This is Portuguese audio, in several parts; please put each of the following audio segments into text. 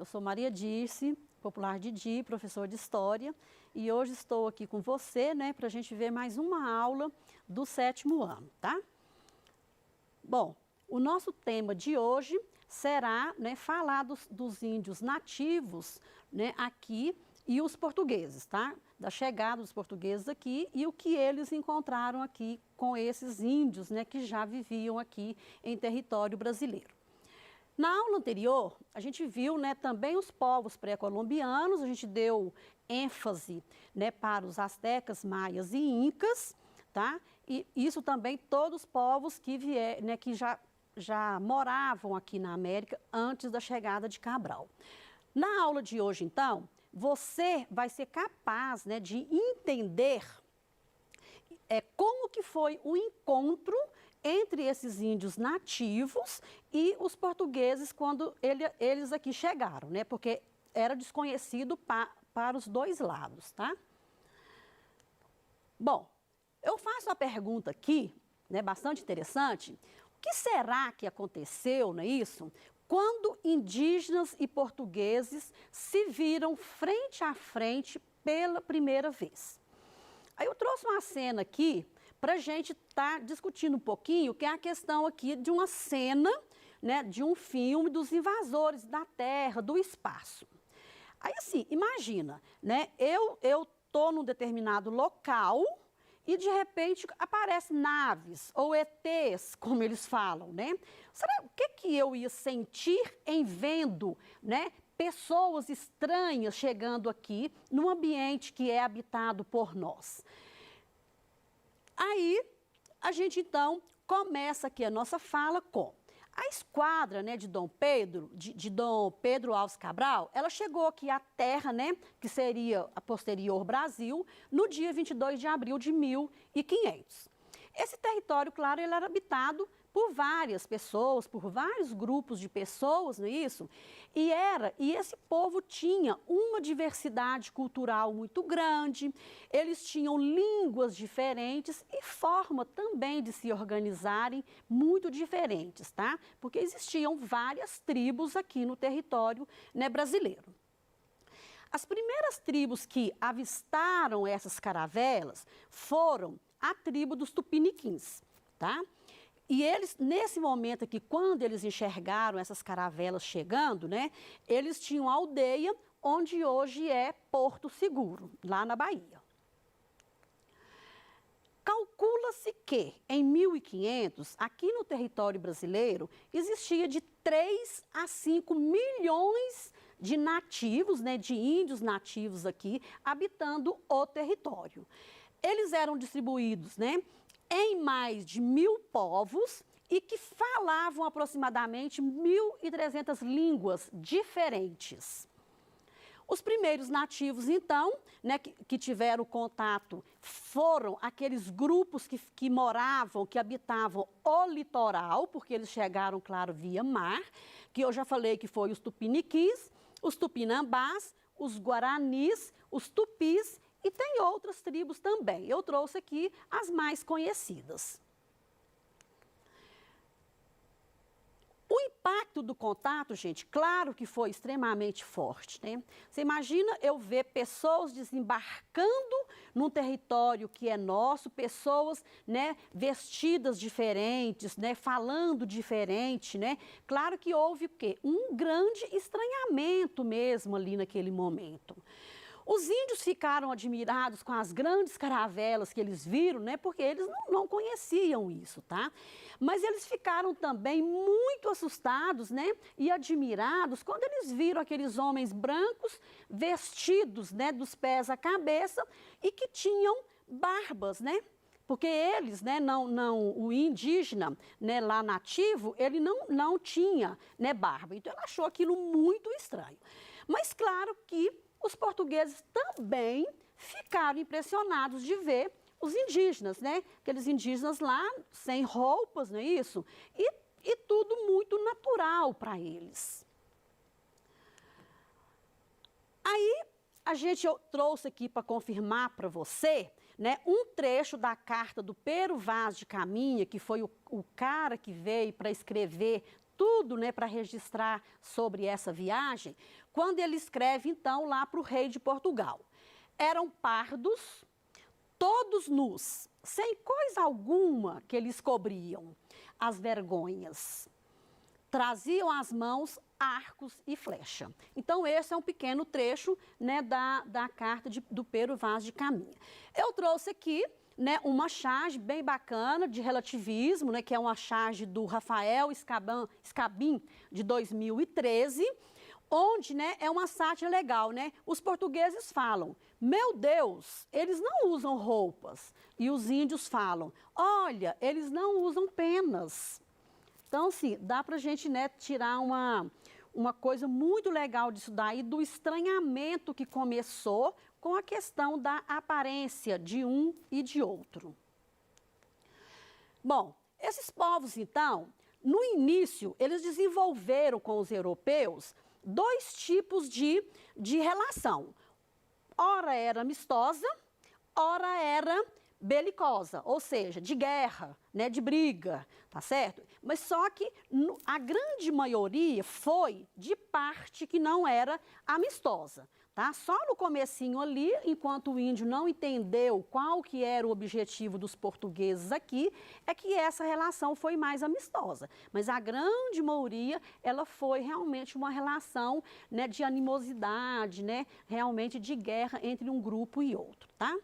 eu sou Maria Dirce, popular Didi, professora de História, e hoje estou aqui com você, né, para a gente ver mais uma aula do 7º ano, tá? Bom, o nosso tema de hoje será, né, falar dos índios nativos, né, aqui e os portugueses, tá? Da chegada dos portugueses aqui e o que eles encontraram aqui com esses índios, né, que já viviam aqui em território brasileiro. Na aula anterior, a gente viu, né, também os povos pré-colombianos, a gente deu ênfase, né, para os astecas, maias e incas, tá? E isso também todos os povos que né, que já moravam aqui na América antes da chegada de Cabral. Na aula de hoje, então, você vai ser capaz, né, de entender como que foi o encontro entre esses índios nativos e os portugueses quando eles aqui chegaram, né? Porque era desconhecido para os dois lados, tá? Bom, eu faço a pergunta aqui, né, bastante interessante. O que será que aconteceu, não é isso? Quando indígenas e portugueses se viram frente a frente pela primeira vez? Aí eu trouxe uma cena aqui para a gente estar discutindo um pouquinho, que é a questão aqui de uma cena, né, de um filme dos invasores da Terra, do espaço. Aí assim, imagina, né, eu estou num determinado local e de repente aparecem naves ou ETs, como eles falam, né? O que eu ia sentir em vendo, né, pessoas estranhas chegando aqui num ambiente que é habitado por nós? Aí, a gente então começa aqui a nossa fala com a esquadra, né, de Dom Pedro Alves Cabral, ela chegou aqui à terra, né, que seria a posterior Brasil, no dia 22 de abril de 1500. Esse território, claro, ele era habitado por várias pessoas, por vários grupos de pessoas, não é isso? E esse povo tinha uma diversidade cultural muito grande, eles tinham línguas diferentes e forma também de se organizarem muito diferentes, tá? Porque existiam várias tribos aqui no território, né, brasileiro. As primeiras tribos que avistaram essas caravelas foram a tribo dos Tupiniquins, tá? E eles, nesse momento aqui, quando eles enxergaram essas caravelas chegando, né, eles tinham a aldeia onde hoje é Porto Seguro, lá na Bahia. Calcula-se que, em 1500, aqui no território brasileiro, existia de 3 a 5 milhões de nativos, né, de índios nativos aqui, habitando o território. Eles eram distribuídos, né, em mais de 1000 povos e que falavam aproximadamente 1.300 línguas diferentes. Os primeiros nativos, então, né, que tiveram contato foram aqueles grupos que moravam, que habitavam o litoral, porque eles chegaram, claro, via mar, que eu já falei que foi os Tupiniquins, os Tupinambás, os Guaranis, os Tupis, e tem outras tribos também. Eu trouxe aqui as mais conhecidas. O impacto do contato, gente, claro que foi extremamente forte, né? Você imagina eu ver pessoas desembarcando num território que é nosso, pessoas, né, vestidas diferentes, né, falando diferente, né? Claro que houve o quê? Um grande estranhamento mesmo ali naquele momento. Os índios ficaram admirados com as grandes caravelas que eles viram, né? Porque eles não conheciam isso, tá? Mas eles ficaram também muito assustados, né? E admirados quando eles viram aqueles homens brancos vestidos, né? Dos pés à cabeça e que tinham barbas, né? Porque eles, né? O indígena, né? Lá nativo, ele não tinha, né? Barba. Então, ele achou aquilo muito estranho. Mas, claro que os portugueses também ficaram impressionados de ver os indígenas, né? Aqueles indígenas lá, sem roupas, não é isso? E tudo muito natural para eles. Aí, eu trouxe aqui para confirmar para você, né, um trecho da carta do Pero Vaz de Caminha, que foi o cara que veio para escrever tudo, né, para registrar sobre essa viagem, quando ele escreve, então, lá para o rei de Portugal. Eram pardos, todos nus, sem coisa alguma que eles cobriam, as vergonhas. Traziam às mãos arcos e flecha. Então, esse é um pequeno trecho, né, da carta do Pero Vaz de Caminha. Eu trouxe aqui, né, uma charge bem bacana de relativismo, né, que é uma charge do Rafael Scabin, de 2013, onde, né, é uma sátira legal, né? Os portugueses falam, meu Deus, eles não usam roupas. E os índios falam, olha, eles não usam penas. Então, assim, dá para a gente, né, tirar uma coisa muito legal disso daí, do estranhamento que começou com a questão da aparência de um e de outro. Bom, esses povos, então, no início, eles desenvolveram com os europeus dois tipos de relação. Ora era amistosa, ora era belicosa, ou seja, de guerra, né, de briga, tá certo? Mas só que a grande maioria foi de parte que não era amistosa, tá? Só no comecinho ali, enquanto o índio não entendeu qual que era o objetivo dos portugueses aqui, é que essa relação foi mais amistosa. Mas a grande maioria, ela foi realmente uma relação, né, de animosidade, né, realmente de guerra entre um grupo e outro, tá?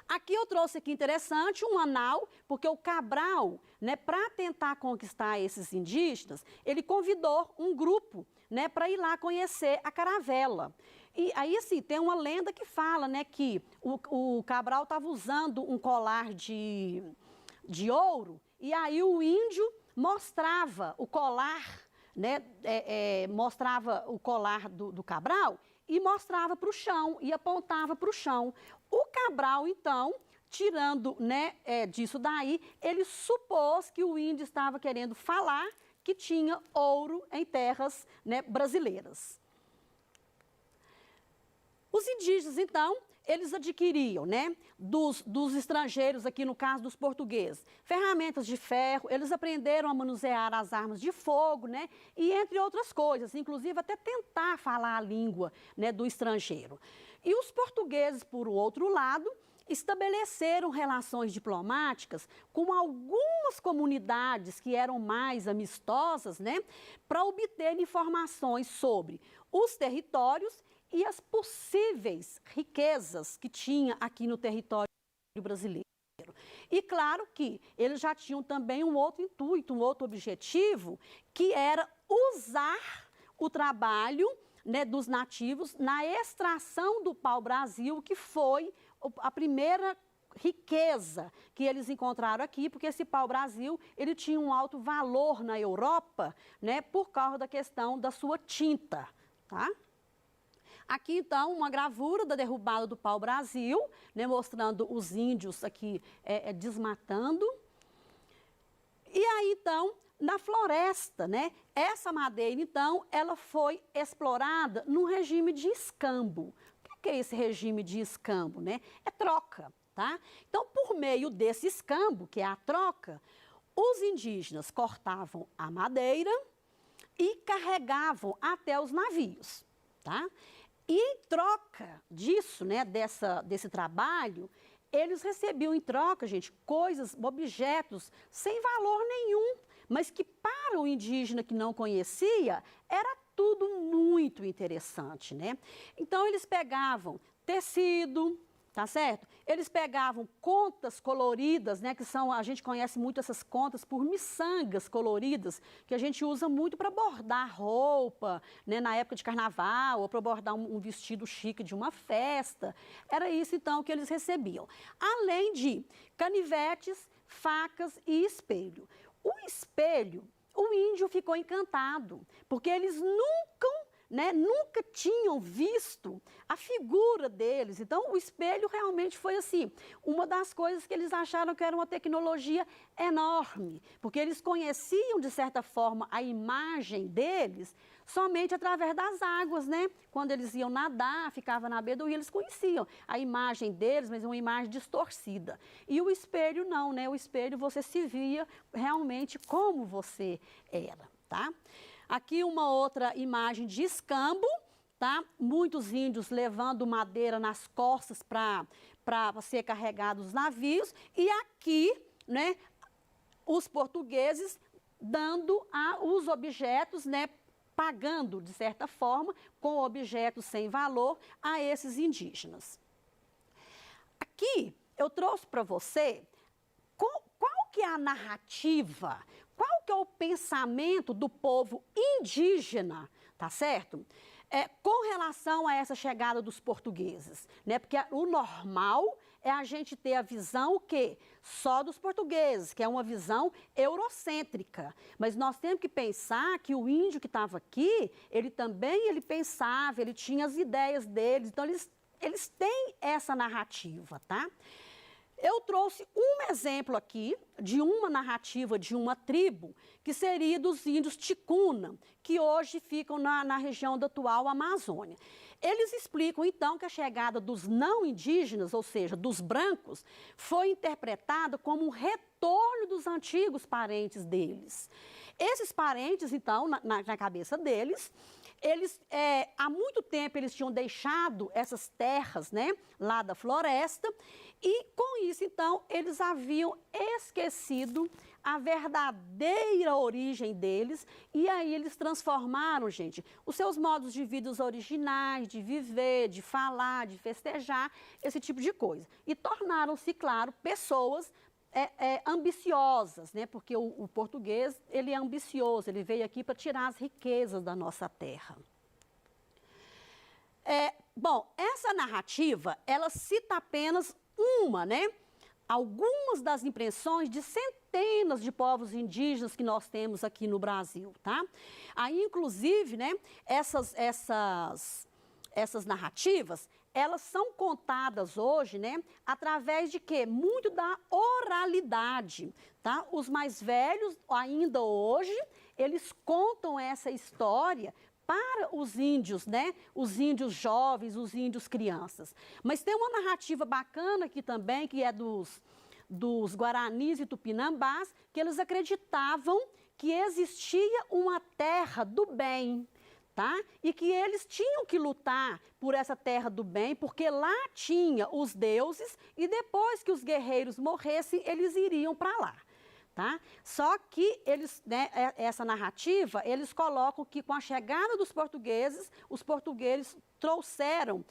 Aqui eu trouxe aqui interessante um anal, porque o Cabral, né, para tentar conquistar esses indígenas, ele convidou um grupo, né, para ir lá conhecer a caravela. E aí, assim, tem uma lenda que fala, né, que o Cabral estava usando um colar de ouro, e aí o índio mostrava o colar, né, mostrava o colar do Cabral e mostrava para o chão, e apontava para o chão. O Cabral, então, tirando, né, disso daí, ele supôs que o índio estava querendo falar que tinha ouro em terras, né, brasileiras. Os indígenas, então, eles adquiriam, né, dos estrangeiros, aqui no caso dos portugueses, ferramentas de ferro, eles aprenderam a manusear as armas de fogo, né, e entre outras coisas, inclusive até tentar falar a língua, né, do estrangeiro. E os portugueses, por outro lado, estabeleceram relações diplomáticas com algumas comunidades que eram mais amistosas, né, para obter informações sobre os territórios e as possíveis riquezas que tinha aqui no território brasileiro. E claro que eles já tinham também um outro intuito, um outro objetivo, que era usar o trabalho, né, dos nativos na extração do pau-brasil, que foi a primeira riqueza que eles encontraram aqui, porque esse pau-brasil, ele tinha um alto valor na Europa, né, por causa da questão da sua tinta, tá? Aqui, então, uma gravura da derrubada do pau-brasil, né, mostrando os índios aqui desmatando. E aí, então, na floresta, né, essa madeira, então, ela foi explorada no regime de escambo. O que é esse regime de escambo, né? É troca, tá? Então, por meio desse escambo, que é a troca, os indígenas cortavam a madeira e carregavam até os navios, tá? E em troca disso, né, desse trabalho, eles recebiam em troca, gente, coisas, objetos sem valor nenhum, mas que para o indígena que não conhecia, era tudo muito interessante, né? Então, eles pegavam tecido, tá certo? Eles pegavam contas coloridas, né, que são, a gente conhece muito essas contas por miçangas coloridas, que a gente usa muito para bordar roupa, né, na época de carnaval, ou para bordar um vestido chique de uma festa. Era isso, então, que eles recebiam. Além de canivetes, facas e espelho. O espelho, o índio ficou encantado, porque eles nunca, né, nunca tinham visto a figura deles. Então, o espelho realmente foi assim, uma das coisas que eles acharam que era uma tecnologia enorme, porque eles conheciam, de certa forma, a imagem deles somente através das águas, né? Quando eles iam nadar, ficavam na beira do rio, eles conheciam a imagem deles, mas uma imagem distorcida. E o espelho não, né? O espelho você se via realmente como você era, tá? Aqui uma outra imagem de escambo, tá? Muitos índios levando madeira nas costas para ser carregados nos navios. E aqui, né, os portugueses dando os objetos, né, pagando, de certa forma, com objetos sem valor a esses indígenas. Aqui eu trouxe para você qual que é a narrativa, qual que é o pensamento do povo indígena, tá certo? Com relação a essa chegada dos portugueses, né? Porque o normal é a gente ter a visão o quê? Só dos portugueses, que é uma visão eurocêntrica. Mas nós temos que pensar que o índio que estava aqui, ele pensava, ele tinha as ideias deles, então eles têm essa narrativa, tá? Eu trouxe um exemplo aqui de uma narrativa de uma tribo, que seria dos índios Ticuna, que hoje ficam na região da atual Amazônia. Eles explicam, então, que a chegada dos não indígenas, ou seja, dos brancos, foi interpretada como um retorno dos antigos parentes deles. Esses parentes, então, na cabeça deles, há muito tempo eles tinham deixado essas terras, né, lá da floresta, e com isso, então, eles haviam esquecido a verdadeira origem deles, e aí eles transformaram, gente, os seus modos de vida originais, de viver, de falar, de festejar, esse tipo de coisa. E tornaram-se, claro, pessoas ambiciosas, né? Porque o português, ele é ambicioso, ele veio aqui para tirar as riquezas da nossa terra. Bom, essa narrativa, ela cita apenas uma, né? Algumas das impressões de centenas de povos indígenas que nós temos aqui no Brasil, tá? Aí, inclusive, né, essas narrativas, elas são contadas hoje, né, através de quê? Muito da oralidade, tá? Os mais velhos, ainda hoje, eles contam essa história para os índios, né? Os índios jovens, os índios crianças. Mas tem uma narrativa bacana aqui também, que é dos Guaranis e Tupinambás, que eles acreditavam que existia uma terra do bem, tá? E que eles tinham que lutar por essa terra do bem, porque lá tinha os deuses e depois que os guerreiros morressem, eles iriam para lá. Tá? Só que eles, né, essa narrativa, eles colocam que com a chegada dos portugueses, os portugueses trouxeram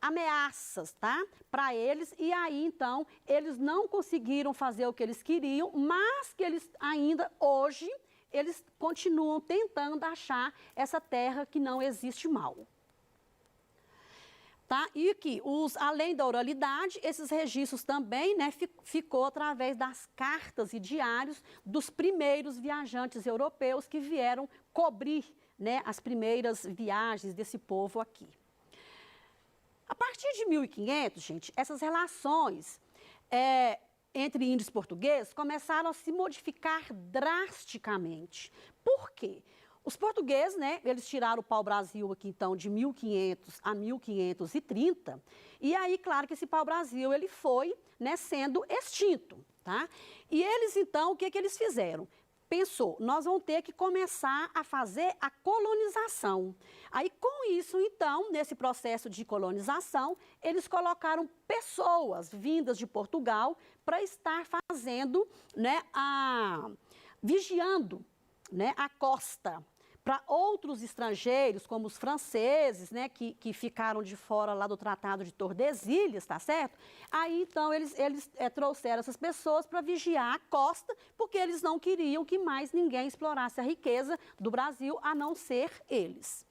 ameaças, tá, para eles, e aí então eles não conseguiram fazer o que eles queriam, mas que eles ainda hoje, eles continuam tentando achar essa terra que não existe mal. Tá? E aqui, além da oralidade, esses registros também, né, ficou através das cartas e diários dos primeiros viajantes europeus que vieram cobrir, né, as primeiras viagens desse povo aqui. A partir de 1500, gente, essas relações entre índios e portugueses começaram a se modificar drasticamente. Por quê? Os portugueses, né, eles tiraram o pau-brasil aqui, então, de 1500 a 1530, e aí, claro que esse pau-brasil, ele foi, né, sendo extinto, tá? E eles, então, o que que eles fizeram? Pensou, nós vamos ter que começar a fazer a colonização. Aí, com isso, então, nesse processo de colonização, eles colocaram pessoas vindas de Portugal para estar fazendo, né, vigiando, né, a costa, para outros estrangeiros, como os franceses, né, que ficaram de fora lá do Tratado de Tordesilhas, tá certo? Aí, então, eles trouxeram essas pessoas para vigiar a costa, porque eles não queriam que mais ninguém explorasse a riqueza do Brasil, a não ser eles.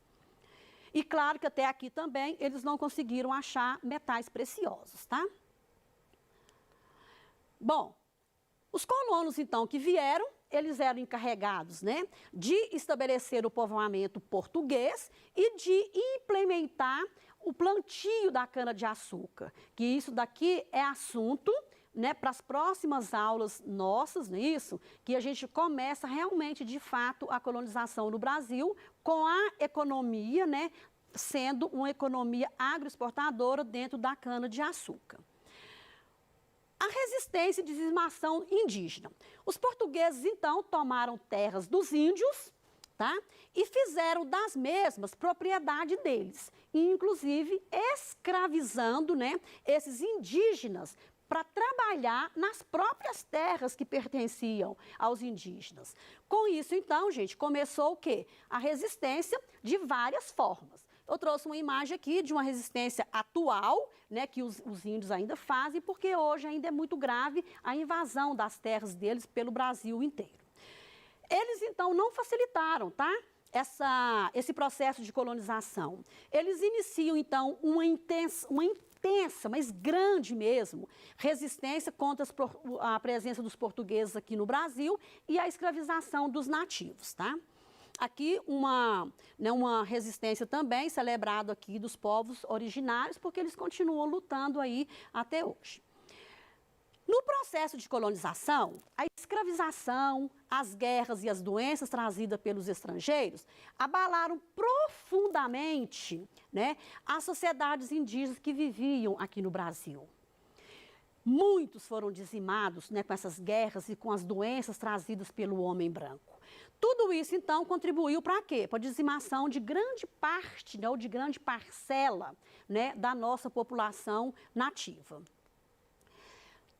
E claro que até aqui também eles não conseguiram achar metais preciosos, tá? Bom, os colonos, então, que vieram, eles eram encarregados, né, de estabelecer o povoamento português e de implementar o plantio da cana-de-açúcar, que isso daqui é assunto, né, para as próximas aulas nossas, não é isso? Que a gente começa realmente, de fato, a colonização no Brasil com a economia, né, sendo uma economia agroexportadora dentro da cana-de-açúcar. A resistência e dizimação indígena. Os portugueses, então, tomaram terras dos índios, tá? E fizeram das mesmas propriedade deles, inclusive escravizando, né, esses indígenas para trabalhar nas próprias terras que pertenciam aos indígenas. Com isso, então, gente, começou o quê? A resistência de várias formas. Eu trouxe uma imagem aqui de uma resistência atual, né, que os índios ainda fazem, porque hoje ainda é muito grave a invasão das terras deles pelo Brasil inteiro. Eles, então, não facilitaram, tá? Esse processo de colonização. Eles iniciam, então, uma intensa, mas grande mesmo, resistência contra a presença dos portugueses aqui no Brasil e a escravização dos nativos, tá? Aqui uma resistência também celebrada aqui dos povos originários, porque eles continuam lutando aí até hoje. No processo de colonização, a escravização, as guerras e as doenças trazidas pelos estrangeiros abalaram profundamente, né, as sociedades indígenas que viviam aqui no Brasil. Muitos foram dizimados, né, com essas guerras e com as doenças trazidas pelo homem branco. Tudo isso, então, contribuiu para quê? Para a dizimação de grande parte, né, ou de grande parcela, né, da nossa população nativa.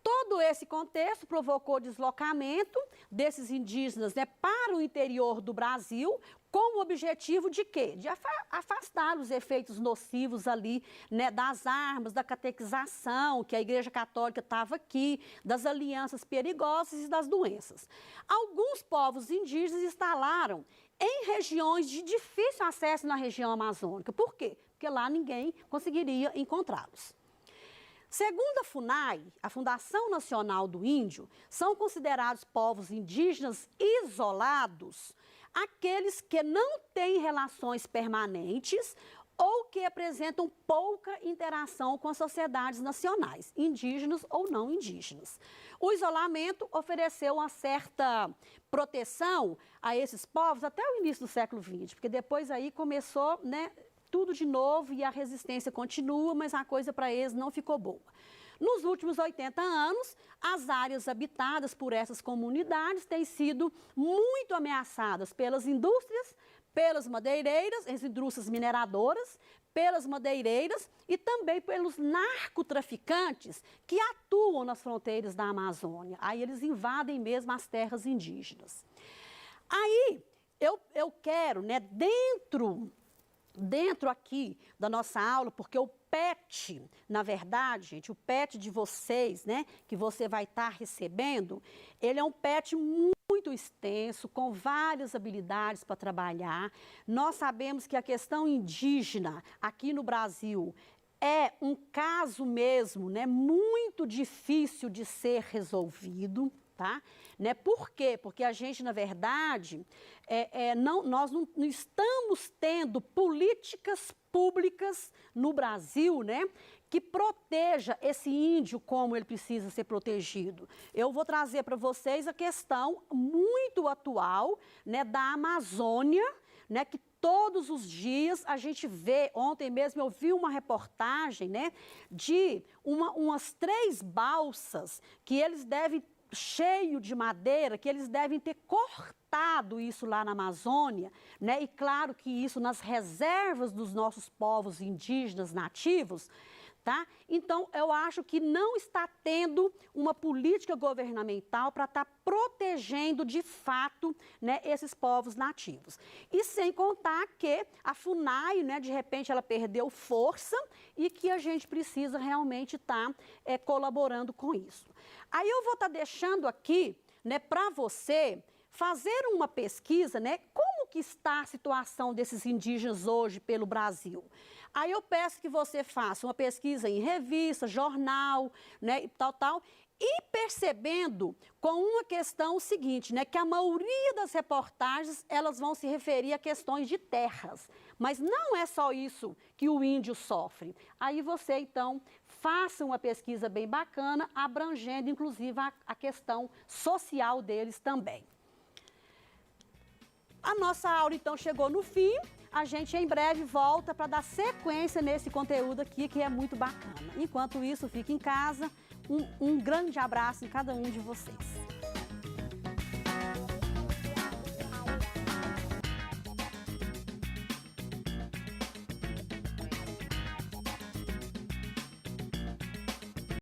Todo esse contexto provocou deslocamento desses indígenas, né, para o interior do Brasil, com o objetivo de quê? De afastar os efeitos nocivos ali, né, das armas, da catequização, que a Igreja Católica estava aqui, das alianças perigosas e das doenças. Alguns povos indígenas instalaram em regiões de difícil acesso na região amazônica. Por quê? Porque lá ninguém conseguiria encontrá-los. Segundo a FUNAI, a Fundação Nacional do Índio, são considerados povos indígenas isolados aqueles que não têm relações permanentes ou que apresentam pouca interação com as sociedades nacionais, indígenas ou não indígenas. O isolamento ofereceu uma certa proteção a esses povos até o início do século XX, porque depois aí começou, né, tudo de novo e a resistência continua, mas a coisa para eles não ficou boa. Nos últimos 80 anos, as áreas habitadas por essas comunidades têm sido muito ameaçadas pelas indústrias, pelas madeireiras, as indústrias mineradoras, pelas madeireiras e também pelos narcotraficantes que atuam nas fronteiras da Amazônia. Aí eles invadem mesmo as terras indígenas. Aí eu quero, né, dentro aqui da nossa aula, porque o PET, na verdade, gente, o PET de vocês, né, que você vai estar recebendo, ele é um PET muito extenso, com várias habilidades para trabalhar. Nós sabemos que a questão indígena aqui no Brasil é um caso mesmo, né, muito difícil de ser resolvido. Tá? Né? Por quê? Porque a gente, na verdade, nós não estamos tendo políticas públicas no Brasil, né, que proteja esse índio como ele precisa ser protegido. Eu vou trazer para vocês a questão muito atual, né, da Amazônia, né, que todos os dias a gente vê. Ontem mesmo eu vi uma reportagem, né, de umas 3 balsas que eles devem, cheio de madeira, que eles devem ter cortado isso lá na Amazônia, né? E claro que isso nas reservas dos nossos povos indígenas nativos, tá? Então, eu acho que não está tendo uma política governamental para estar protegendo de fato, né, esses povos nativos. E sem contar que a FUNAI, né, de repente, ela perdeu força e que a gente precisa realmente estar colaborando com isso. Aí eu vou estar deixando aqui, né, para você fazer uma pesquisa, né, como que está a situação desses indígenas hoje pelo Brasil. Aí eu peço que você faça uma pesquisa em revista, jornal, né, tal, E percebendo com uma questão seguinte, né, que a maioria das reportagens, elas vão se referir a questões de terras, mas não é só isso que o índio sofre. Aí você, então, faça uma pesquisa bem bacana, abrangendo, inclusive, a questão social deles também. A nossa aula, então, chegou no fim. A gente, em breve, volta para dar sequência nesse conteúdo aqui, que é muito bacana. Enquanto isso, fique em casa. Um grande abraço em cada um de vocês.